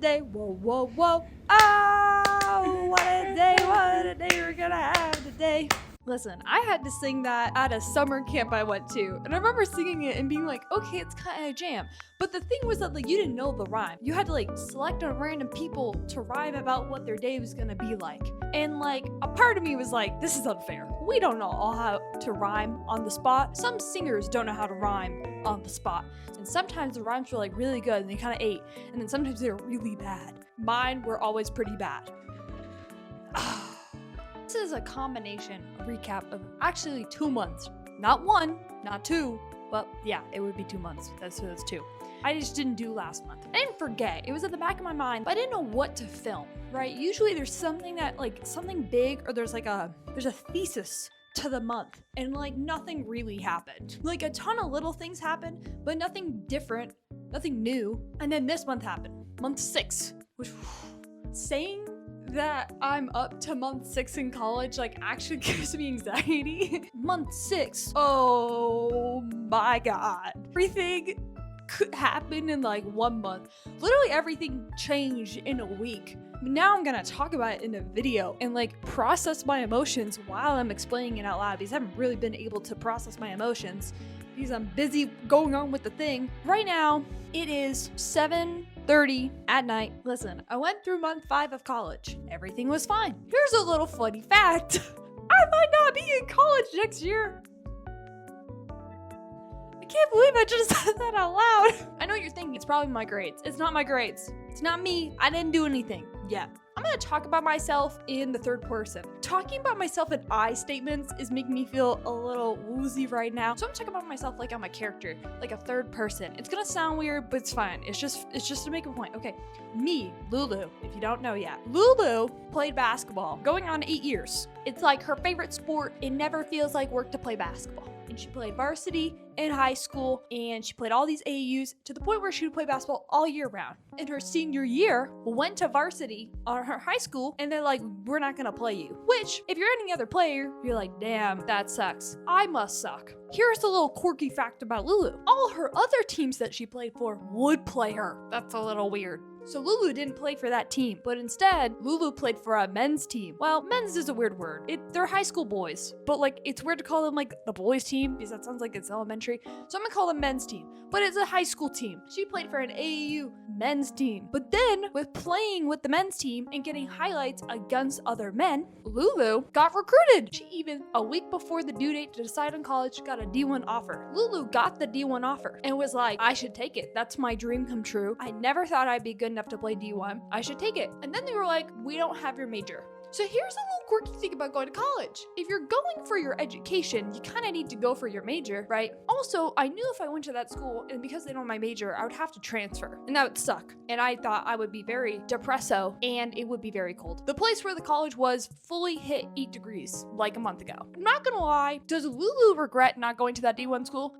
day. Whoa, whoa, whoa. Oh, what a day we're gonna have today. Listen, I had to sing that at a summer camp I went to, and I remember singing it and being like, okay, it's kind of a jam. But the thing was that like you didn't know the rhyme. You had to like select on random people to rhyme about what their day was gonna be like. And like a part of me was like, this is unfair. We don't know all how to rhyme on the spot. Some singers don't know how to rhyme on the spot. And sometimes the rhymes were like really good and they kind of ate. And then sometimes they were really bad. Mine were always pretty bad. This is a combination, a recap of actually 2 months. Not 1, not 2, but yeah, it would be 2 months. That's 2. I just didn't do last month. I didn't forget. It was at the back of my mind, but I didn't know what to film, right? Usually there's something that like something big or there's a thesis to the month and like nothing really happened. Like a ton of little things happened, but nothing different, nothing new. And then this month happened, month 6, which saying that I'm up to month 6 in college like actually gives me anxiety. Month 6, oh my god. Everything could happen in like 1 month. Literally everything changed in a week. Now I'm gonna talk about it in a video and like process my emotions while I'm explaining it out loud because I haven't really been able to process my emotions because I'm busy going on with the thing. Right now, it is 7:30 at night. Listen, I went through month 5 of college. Everything was fine. Here's a little funny fact. I might not be in college next year. I can't believe I just said that out loud. I know what you're thinking. It's probably my grades. It's not my grades. It's not me. I didn't do anything yet. I'm gonna talk about myself in the third person. Talking about myself in I statements is making me feel a little woozy right now. So I'm talking about myself like I'm a character, like a third person. It's gonna sound weird, but it's fine. It's just to make a point. Okay, me, Lulu, if you don't know yet. Lulu played basketball going on 8 years. It's like her favorite sport. It never feels like work to play basketball. And she played varsity in high school, and she played all these AAUs to the point where she would play basketball all year round. In her senior year, went to varsity on her high school, and they're like, we're not gonna play you. Which, if you're any other player, you're like, damn, that sucks. I must suck. Here's a little quirky fact about Lulu. All her other teams that she played for would play her. That's a little weird. So Lulu didn't play for that team, but instead, Lulu played for a men's team. Well, men's is a weird word. They're high school boys, but like it's weird to call them like the boys team because that sounds like it's elementary. So I'm gonna call them men's team, but it's a high school team. She played for an AAU men's team. But then with playing with the men's team and getting highlights against other men, Lulu got recruited. She even, a week before the due date to decide on college, got a D1 offer. Lulu got the D1 offer and was like, I should take it. That's my dream come true. I never thought I'd be good enough to play D1. I should take it. And then they were like, we don't have your major. So here's a little quirky thing about going to college. If you're going for your education, you kind of need to go for your major, right? Also, I knew if I went to that school and because they don't know my major, I would have to transfer and that would suck. And I thought I would be very depresso and it would be very cold. The place where the college was fully hit 8 degrees like a month ago. I'm not gonna lie, does Lulu regret not going to that D1 school?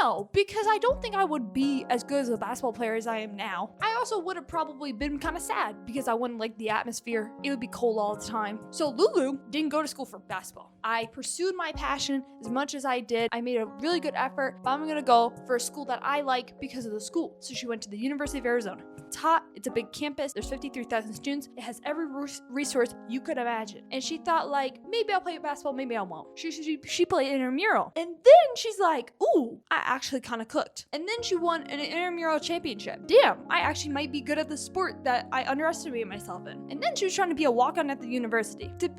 No, because I don't think I would be as good as a basketball player as I am now. I also would have probably been kind of sad because I wouldn't like the atmosphere. It would be cold all the time. So Lulu didn't go to school for basketball. I pursued my passion as much as I did. I made a really good effort, but I'm gonna go for a school that I like because of the school. So she went to the University of Arizona. It's hot, it's a big campus, there's 53,000 students, it has every resource you could imagine. And she thought like, maybe I'll play basketball, maybe I won't. She played intramural. And then she's like, ooh, I actually kind of cooked. And then she won an intramural championship. Damn, I actually might be good at the sport that I underestimated myself in. And then she was trying to be a walk-on at the university. To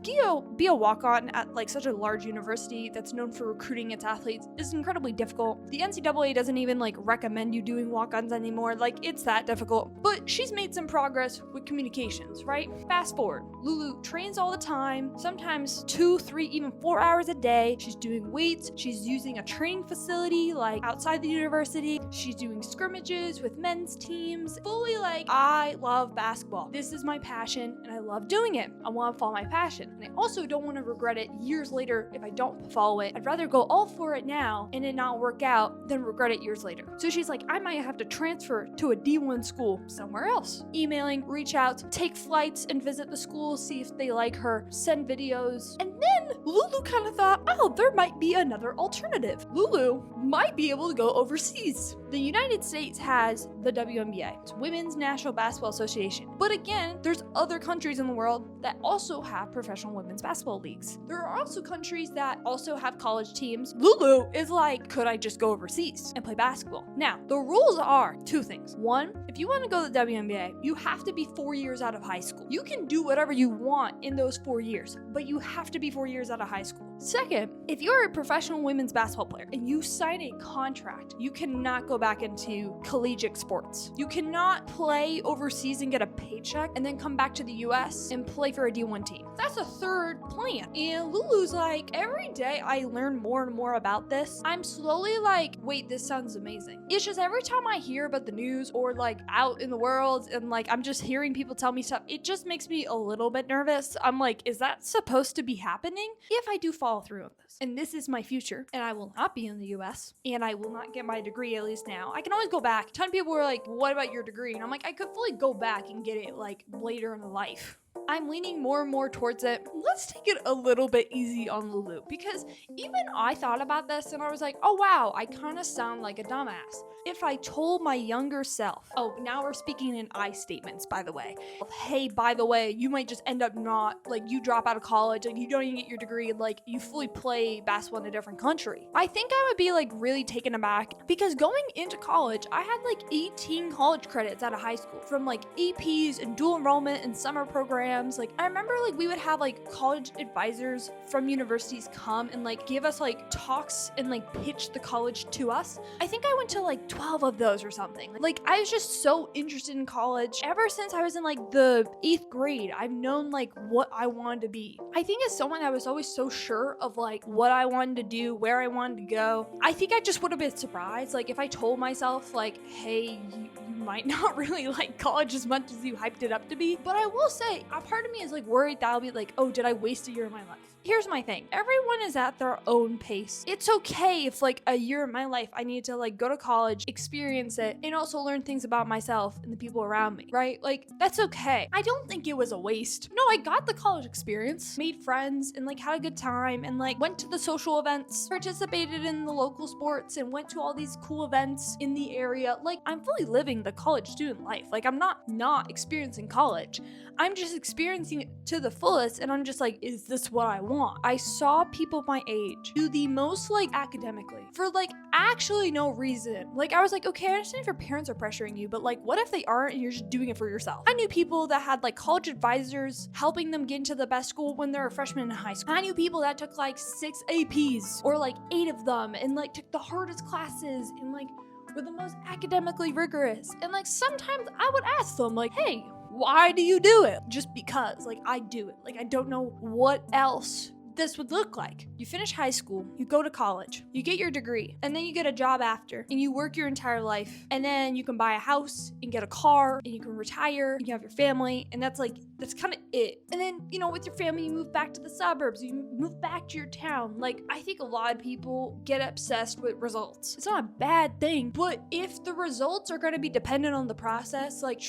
be a walk-on at like such a large university that's known for recruiting its athletes is incredibly difficult. The NCAA doesn't even like recommend you doing walk-ons anymore. Like it's that difficult. But she's made some progress with communications, right? Fast forward. Lulu trains all the time, sometimes 2, 3, even 4 hours a day. She's doing weights. She's using a training facility like outside the university. She's doing scrimmages with men's teams. Fully like, I love basketball. This is my passion and I love doing it. I want to follow my passion. And I also don't want to regret it years later if I don't follow it. I'd rather go all for it now and it not work out than regret it years later. So she's like, I might have to transfer to a D1 school somewhere else. Emailing, reach out, take flights and visit the school, see if they like her, send videos. And then Lulu kind of thought, oh, there might be another alternative. Lulu might be able to go overseas. The United States has the WNBA, it's Women's National Basketball Association. But again, there's other countries in the world that also have professional women's basketball leagues. There are also countries that also have college teams. Lulu is like, could I just go overseas and play basketball? Now, the rules are two things. One, if you want to go to the WNBA, you have to be 4 years out of high school. You can do whatever you want in those 4 years, but you have to be 4 years out of high school. Second, if you're a professional women's basketball player and you sign a contract, you cannot go back into collegiate sports. You cannot play overseas and get a paycheck and then come back to the US and play for a D1 team. That's a third plan. And Lulu's like, every day I learn more and more about this, I'm slowly like, wait, this sounds amazing. It's just every time I hear about the news or like out in the world and like I'm just hearing people tell me stuff, it just makes me a little bit nervous. I'm like, is that supposed to be happening? If I do follow through on this, and this is my future, and I will not be in the US, and I will not get my degree, at least now. I can always go back. A ton of people were like, what about your degree? And I'm like, I could fully go back and get it like later in life. I'm leaning more and more towards it. Let's take it a little bit easy on Lulu, because even I thought about this and I was like, oh wow, I kind of sound like a dumbass. If I told my younger self, oh, now we're speaking in I statements, by the way. Hey, by the way, you might just end up not, like, you drop out of college, like, you don't even get your degree, and, like, you fully play basketball in a different country. I think I would be, like, really taken aback, because going into college, I had, like, 18 college credits out of high school, from, like, APs and dual enrollment and summer programs. Like, I remember, like, we would have, like, college advisors from universities come and, like, give us, like, talks and, like, pitch the college to us. I think I went to, like, 12 of those or something. Like, I was just so interested in college. Ever since I was in like the 8th grade, I've known like what I wanted to be. I think as someone that was always so sure of like what I wanted to do, where I wanted to go, I think I just would have been surprised. Like if I told myself like, hey, you might not really like college as much as you hyped it up to be. But I will say, a part of me is like worried that I'll be like, oh, did I waste a year of my life? Here's my thing. Everyone is at their own pace. It's okay if like a year of my life I need to like go to college, experience it, and also learn things about myself and the people around me, right? Like that's okay. I don't think it was a waste. No, I got the college experience, made friends, and like had a good time, and like went to the social events, participated in the local sports, and went to all these cool events in the area. Like I'm fully living the college student life. Like I'm not experiencing college. I'm just experiencing it to the fullest, and I'm just like, is this what I want? I saw people my age do the most like academically for like actually no reason. Like I was like, okay, I understand if your parents are pressuring you, but like what if they aren't and you're just doing it for yourself? I knew people that had like college advisors helping them get into the best school when they're a freshman in high school. I knew people that took like 6 APs or like 8 of them and like took the hardest classes and like were the most academically rigorous. And like sometimes I would ask them like, hey, why do you do it? Just because, like, I do it. Like, I don't know what else this would look like. You finish high school, you go to college, you get your degree, and then you get a job after, and you work your entire life, and then you can buy a house and get a car, and you can retire, and you have your family, and that's kind of it. And then, you know, with your family, you move back to the suburbs, you move back to your town. Like, I think a lot of people get obsessed with results. It's not a bad thing, but if the results are going to be dependent on the process, like,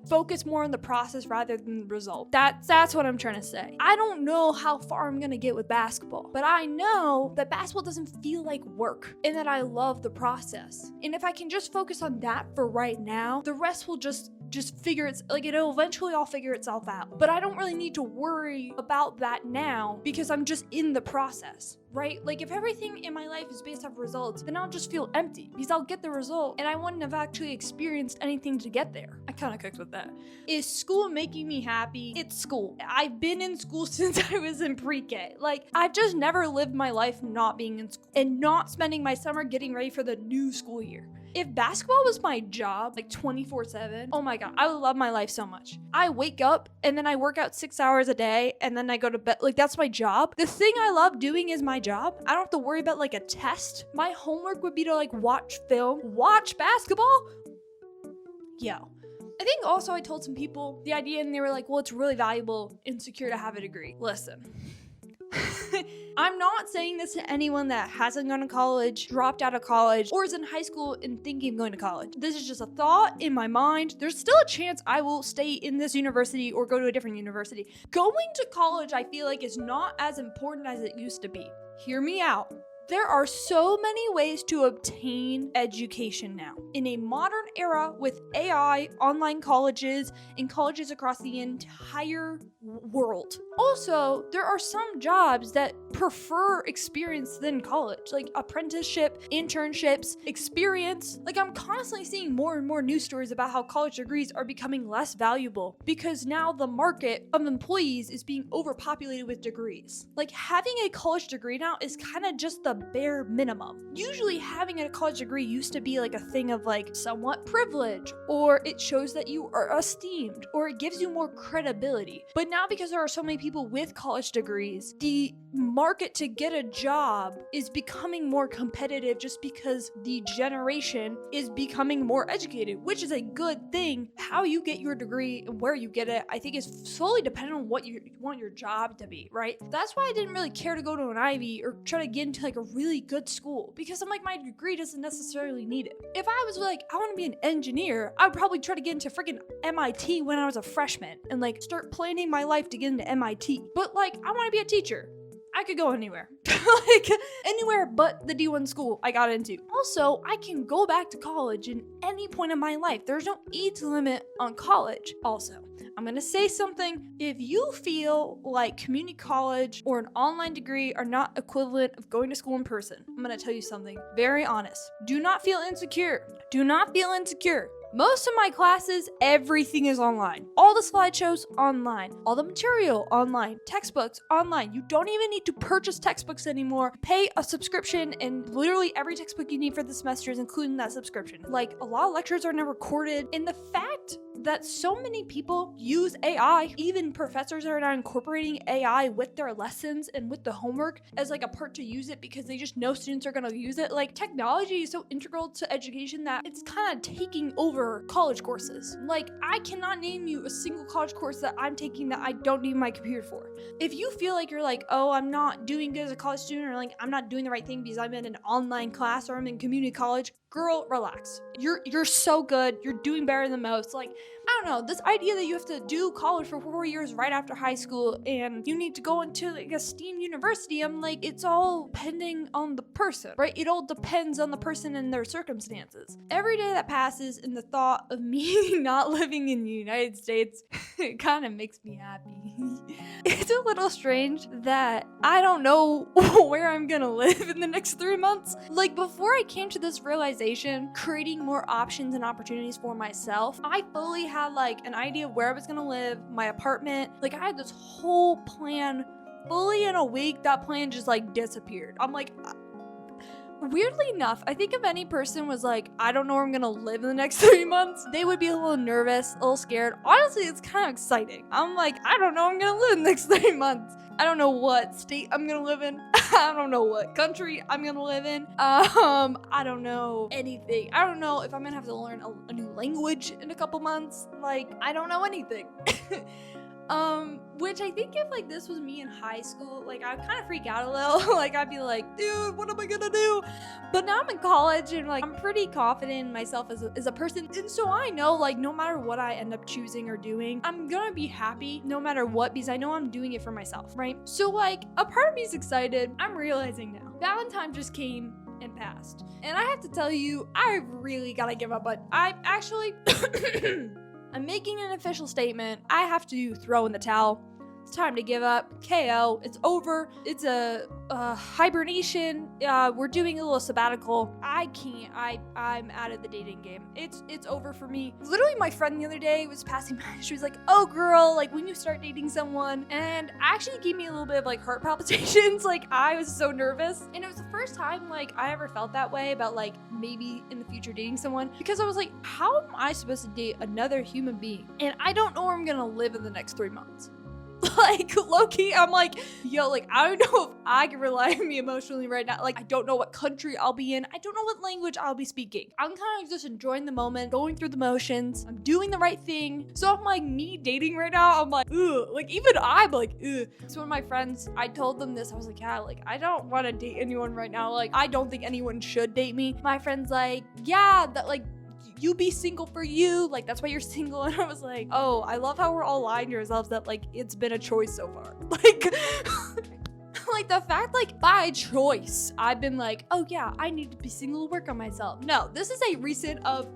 focus more on the process rather than the result. That's what I'm trying to say. I don't know how far I'm going to get with basketball, but I know that basketball doesn't feel like work and that I love the process. And if I can just focus on that for right now, the rest will just figure it's like it'll eventually all figure itself out. But I don't really need to worry about that now because I'm just in the process, right? Like if everything in my life is based off results, then I'll just feel empty because I'll get the result and I wouldn't have actually experienced anything to get there. I kind of cooked with that. Is school making me happy? It's school. I've been in school since I was in pre-K. Like I've just never lived my life not being in school and not spending my summer getting ready for the new school year. If basketball was my job, like 24/7, oh my God, I would love my life so much. I wake up and then I work out 6 hours a day and then I go to bed. Like that's my job. The thing I love doing is my job. I don't have to worry about like a test. My homework would be to like watch film, watch basketball. Yo. I think also I told some people the idea and they were like, well, it's really valuable and secure to have a degree. Listen. I'm not saying this to anyone that hasn't gone to college, dropped out of college, or is in high school and thinking of going to college. This is just a thought in my mind. There's still a chance I will stay in this university or go to a different university. Going to college, I feel like, is not as important as it used to be. Hear me out. There are so many ways to obtain education now. In a modern era with AI, online colleges, and colleges across the entire world. Also, there are some jobs that prefer experience than college, like apprenticeship, internships, experience. Like, I'm constantly seeing more and more news stories about how college degrees are becoming less valuable because now the market of employees is being overpopulated with degrees. Like, having a college degree now is kind of just the bare minimum. Usually having a college degree used to be like a thing of like somewhat privilege, or it shows that you are esteemed, or it gives you more credibility. But now, because there are so many people with college degrees, the market to get a job is becoming more competitive just because the generation is becoming more educated, which is a good thing. How you get your degree and where you get it, I think, is solely dependent on what you want your job to be, right? That's why I didn't really care to go to an Ivy or try to get into like a really good school, because I'm like, my degree doesn't necessarily need it. If I was like, I want to be an engineer, I would probably try to get into freaking MIT when I was a freshman and like start planning my life to get into MIT. But like, I want to be a teacher. I could go anywhere. Like, anywhere but the D1 school I got into. Also, I can go back to college in any point in my life. There's no age limit on college. Also, I'm gonna say something. If you feel like community college or an online degree are not equivalent of going to school in person, I'm gonna tell you something very honest. Do not feel insecure. Do not feel insecure. Most of my classes, everything is online. All the slideshows online. All the material online. Textbooks online. You don't even need to purchase textbooks anymore. Pay a subscription, and literally every textbook you need for the semester is included in that subscription. Like, a lot of lectures are now recorded. And the fact that so many people use AI, even professors are now incorporating AI with their lessons and with the homework as like a part to use it because they just know students are going to use it. Like, technology is so integral to education that it's kind of taking over college courses. Like, I cannot name you a single college course that I'm taking that I don't need my computer for. If you feel like you're like, oh, I'm not doing good as a college student, or like I'm not doing the right thing because I'm in an online class or I'm in community college, girl, relax. You're so good. You're doing better than most. Like, I don't know, this idea that you have to do college for 4 years right after high school and you need to go into like a STEAM university, I'm like, it's all depending on the person, right? It all depends on the person and their circumstances. Every day that passes in the thought of me not living in the United States, it kind of makes me happy. It's a little strange that I don't know where I'm gonna live in the next 3 months. Like, before I came to this realization, creating more options and opportunities for myself, I fully had like an idea of where I was gonna live, my apartment. Like, I had this whole plan. Fully in a week, that plan just like disappeared. I'm like, weirdly enough, I think if any person was like, I don't know where I'm gonna live in the next 3 months, they would be a little nervous, a little scared. Honestly, it's kind of exciting. I'm like, I don't know where I'm gonna live in the next 3 months. I don't know what state I'm gonna live in. I don't know what country I'm gonna live in. I don't know anything. I don't know if I'm gonna have to learn a new language in a couple months. Like, I don't know anything. Which I think if like this was me in high school, like I'd kind of freak out a little. Like, I'd be like, dude, what am I gonna do? But now I'm in college and like I'm pretty confident in myself as a person, and so I know like no matter what I end up choosing or doing, I'm gonna be happy no matter what, because I know I'm doing it for myself, right? So like a part of me is excited. I'm realizing now Valentine just came and passed, and I have to tell you, I really gotta give up. But I actually I'm making an official statement. I have to throw in the towel. It's time to give up. KO. It's over. It's a hibernation. We're doing a little sabbatical. I can't. I'm out of the dating game. It's over for me. Literally, my friend the other day was passing by. She was like, "Oh, girl, like when you start dating someone," and actually gave me a little bit of like heart palpitations. Like, I was so nervous, and it was the first time like I ever felt that way about like maybe in the future dating someone, because I was like, how am I supposed to date another human being, and I don't know where I'm gonna live in the next 3 months? Like, low-key, I'm like, yo, like, I don't know if I can rely on me emotionally right now. Like, I don't know what country I'll be in. I don't know what language I'll be speaking. I'm kind of just enjoying the moment, going through the motions. I'm doing the right thing. So I'm like, me dating right now, I'm like, ugh. Like, even I'm like, ugh. So when my friends, I told them this, I was like, yeah, like, I don't want to date anyone right now. Like, I don't think anyone should date me. My friend's like, yeah, that, like, you be single for you, like that's why you're single. And I was like, oh, I love how we're all lying to ourselves that like it's been a choice so far. Like like the fact, like by choice, I've been like, oh yeah, I need to be single to work on myself. No, this is a recent of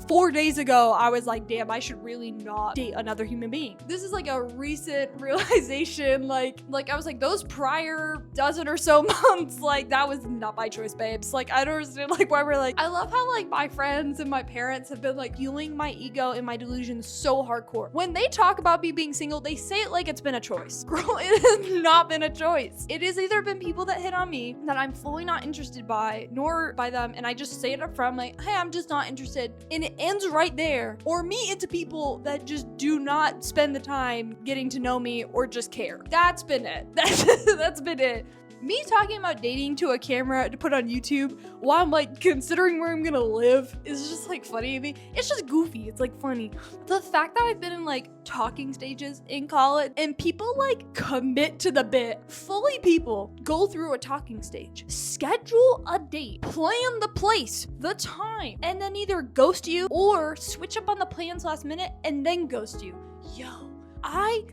4 days ago, I was like, damn, I should really not date another human being. This is like a recent realization. Like I was like, those prior dozen or so months, like that was not my choice, babes. Like, I don't understand like why we're like, I love how like my friends and my parents have been like fueling my ego and my delusions so hardcore. When they talk about me being single, they say it like it's been a choice. Girl, it has not been a choice. It has either been people that hit on me that I'm fully not interested by, nor by them, and I just say it up front, like, hey, I'm just not interested. And it ends right there. Or me into people that just do not spend the time getting to know me or just care. That's been it. That's been it. Me talking about dating to a camera to put on YouTube while I'm like considering where I'm gonna live is just like funny to me. It's just goofy. It's like funny. The fact that I've been in like talking stages in college and people like commit to the bit. Fully people go through a talking stage, schedule a date, plan the place, the time, and then either ghost you or switch up on the plans last minute and then ghost you. Yo, I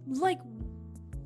like,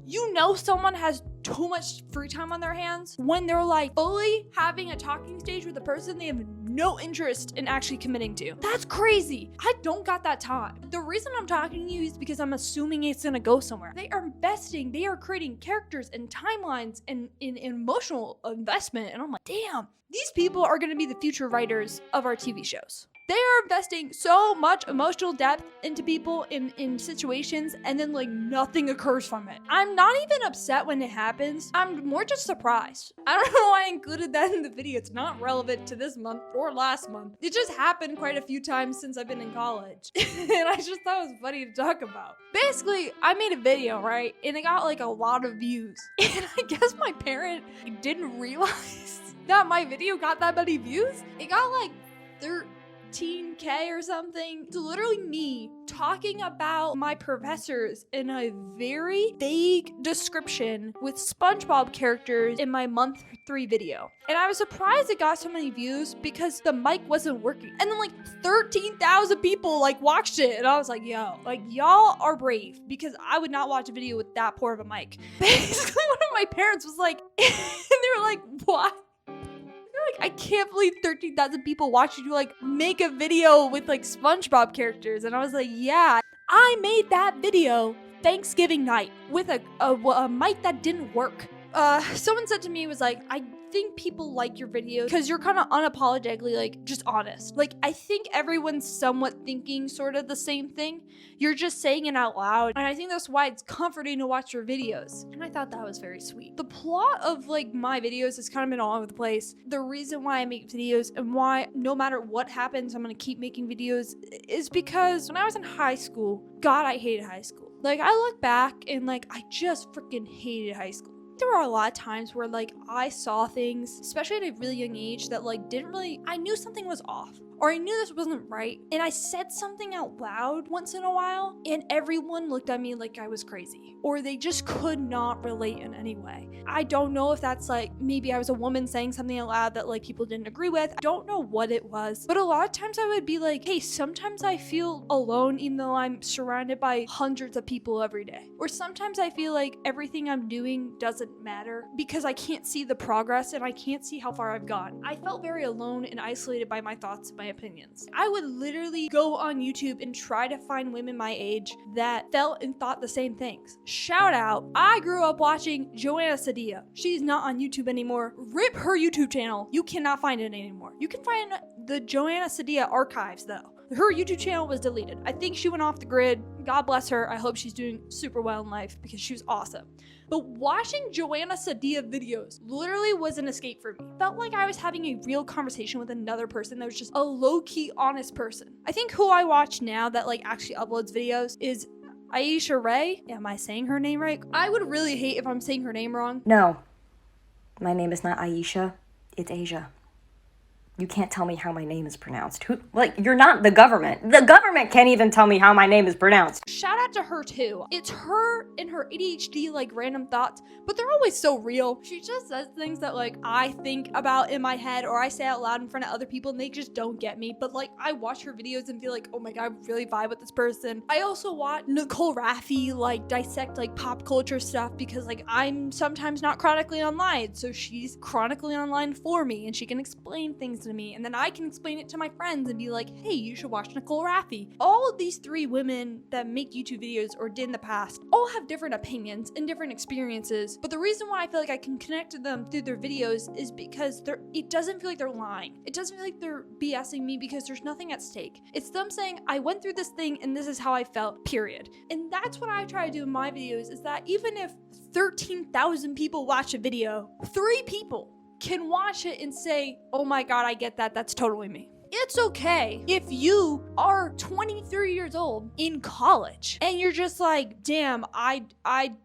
you know, someone has too much free time on their hands when they're like fully having a talking stage with a person they have no interest in actually committing to. That's crazy. I don't got that time. The reason I'm talking to you is because I'm assuming it's gonna go somewhere. They are investing, they are creating characters and timelines and in emotional investment. And I'm like, damn, these people are gonna be the future writers of our TV shows. They are investing so much emotional depth into people in situations, and then like nothing occurs from it. I'm not even upset when it happens. I'm more just surprised. I don't know why I included that in the video. It's not relevant to this month or last month. It just happened quite a few times since I've been in college. And I just thought it was funny to talk about. Basically, I made a video, right? And it got like a lot of views. And I guess my parent didn't realize that my video got that many views. It got like 13K or something. It's literally me talking about my professors in a very vague description with SpongeBob characters in my month 3 video. And I was surprised it got so many views because the mic wasn't working. And then like 13,000 people like watched it. And I was like, yo, like y'all are brave, because I would not watch a video with that poor of a mic. Basically, one of my parents was like, and they were like, what? Like, I can't believe 13,000 people watched you like make a video with like SpongeBob characters. And I was like, yeah, I made that video Thanksgiving night with a mic that didn't work. Someone said to me, was like, I think people like your videos because you're kind of unapologetically like just honest. Like, I think everyone's somewhat thinking sort of the same thing. You're just saying it out loud. And I think that's why it's comforting to watch your videos. And I thought that was very sweet. The plot of like my videos has kind of been all over the place. The reason why I make videos and why no matter what happens, I'm gonna keep making videos is because when I was in high school, God, I hated high school. Like, I look back and like, I just freaking hated high school. There were a lot of times where like I saw things, especially at a really young age, that like I knew something was off, or I knew this wasn't right, and I said something out loud once in a while and everyone looked at me like I was crazy, or they just could not relate in any way. I don't know if that's like maybe I was a woman saying something out loud that like people didn't agree with. I don't know what it was, but a lot of times I would be like, hey, sometimes I feel alone even though I'm surrounded by hundreds of people every day, or sometimes I feel like everything I'm doing doesn't matter because I can't see the progress and I can't see how far I've gone. I felt very alone and isolated by my thoughts and my opinions. I would literally go on YouTube and try to find women my age that felt and thought the same things. Shout out, I grew up watching Joanna Sadia. She's not on YouTube anymore. Rip her YouTube channel. You cannot find it anymore. You can find the Joanna Sadia archives though. Her YouTube channel was deleted. I think she went off the grid. God bless her. I hope she's doing super well in life because she was awesome. But watching Joanna Sadia videos literally was an escape for me. Felt like I was having a real conversation with another person that was just a low-key honest person. I think who I watch now that like actually uploads videos is Aisha Ray. Am I saying her name right? I would really hate if I'm saying her name wrong. No, my name is not Aisha, it's Asia. You can't tell me how my name is pronounced. Who, like, you're not the government. The government can't even tell me how my name is pronounced. Shout out to her too. It's her and her ADHD like random thoughts, but they're always so real. She just says things that like I think about in my head or I say out loud in front of other people and they just don't get me. But like I watch her videos and feel like, oh my god, I really vibe with this person. I also watch Nicole Raffi like dissect like pop culture stuff because like I'm sometimes not chronically online, so she's chronically online for me and she can explain things to me, and then I can explain it to my friends and be like, hey, you should watch Nicole Raffi. All of these three women that make YouTube videos or did in the past all have different opinions and different experiences, but the reason why I feel like I can connect to them through their videos is because it doesn't feel like they're lying. It doesn't feel like they're BSing me because there's nothing at stake. It's them saying, I went through this thing and this is how I felt, period. And that's what I try to do in my videos, is that even if 13,000 people watch a video, 3 people can watch it and say, oh my god, I get that, that's totally me. It's okay if you are 23 years old in college and you're just like, damn, I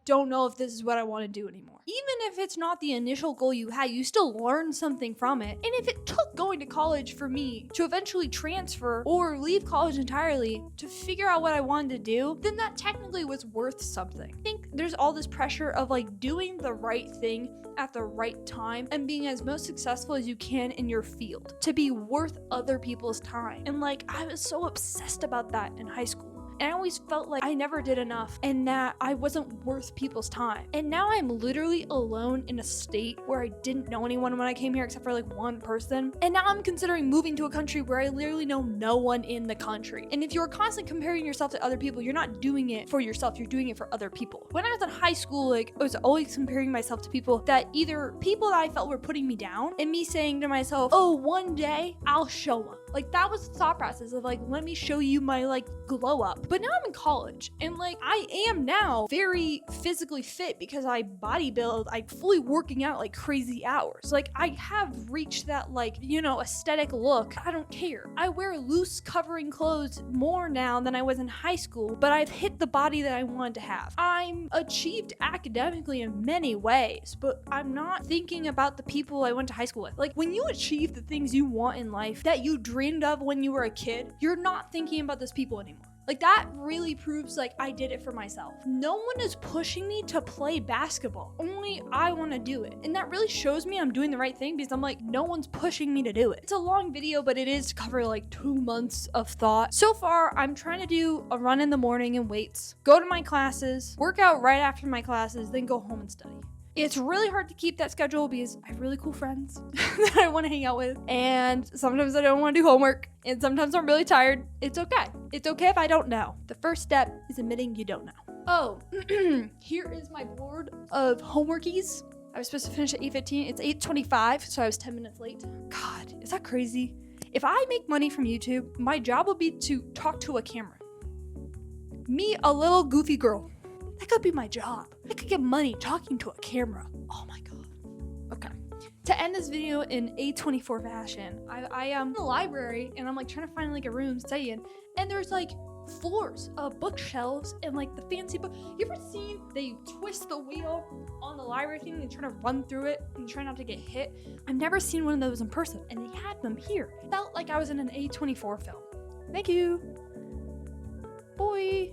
don't know if this is what I want to do anymore. Even if it's not the initial goal you had, you still learn something from it. And if it took going to college for me to eventually transfer or leave college entirely to figure out what I wanted to do, then that technically was worth something. I think there's all this pressure of like doing the right thing at the right time and being as most successful as you can in your field to be worth other people's time. And like I was so obsessed about that in high school. And I always felt like I never did enough and that I wasn't worth people's time. And now I'm literally alone in a state where I didn't know anyone when I came here except for like one person. And now I'm considering moving to a country where I literally know no one in the country. And if you're constantly comparing yourself to other people, you're not doing it for yourself, you're doing it for other people. When I was in high school, like I was always comparing myself to people that either people that I felt were putting me down and me saying to myself, oh, one day I'll show them. Like that was the thought process of like, let me show you my like glow up. But now I'm in college and like I am now very physically fit because I bodybuild, I'm fully working out like crazy hours. Like I have reached that like, you know, aesthetic look. I don't care. I wear loose covering clothes more now than I was in high school, but I've hit the body that I wanted to have. I'm achieved academically in many ways, but I'm not thinking about the people I went to high school with. Like when you achieve the things you want in life that you dreamed of when you were a kid, you're not thinking about those people anymore. Like that really proves like I did it for myself. No one is pushing me to play basketball. Only I want to do it. And that really shows me I'm doing the right thing because I'm like, no one's pushing me to do it. It's a long video, but it is to cover like 2 months of thought. So far, I'm trying to do a run in the morning and weights, go to my classes, work out right after my classes, then go home and study. It's really hard to keep that schedule because I have really cool friends that I want to hang out with. And sometimes I don't want to do homework. And sometimes I'm really tired. It's okay. It's okay if I don't know. The first step is admitting you don't know. Oh, here is my board of homeworkies. I was supposed to finish at 8:15. It's 8:25, so I was 10 minutes late. God, is that crazy? If I make money from YouTube, my job will be to talk to a camera. Me, a little goofy girl. That could be my job. I could get money talking to a camera. Oh my god. Okay. To end this video in A24 fashion, I am in the library and I'm like trying to find like a room to stay in, and there's like floors of bookshelves and like the fancy book. You ever seen they twist the wheel on the library thing and try to run through it and try not to get hit? I've never seen one of those in person, and they had them here. Felt like I was in an A24 film. Thank you. Boy.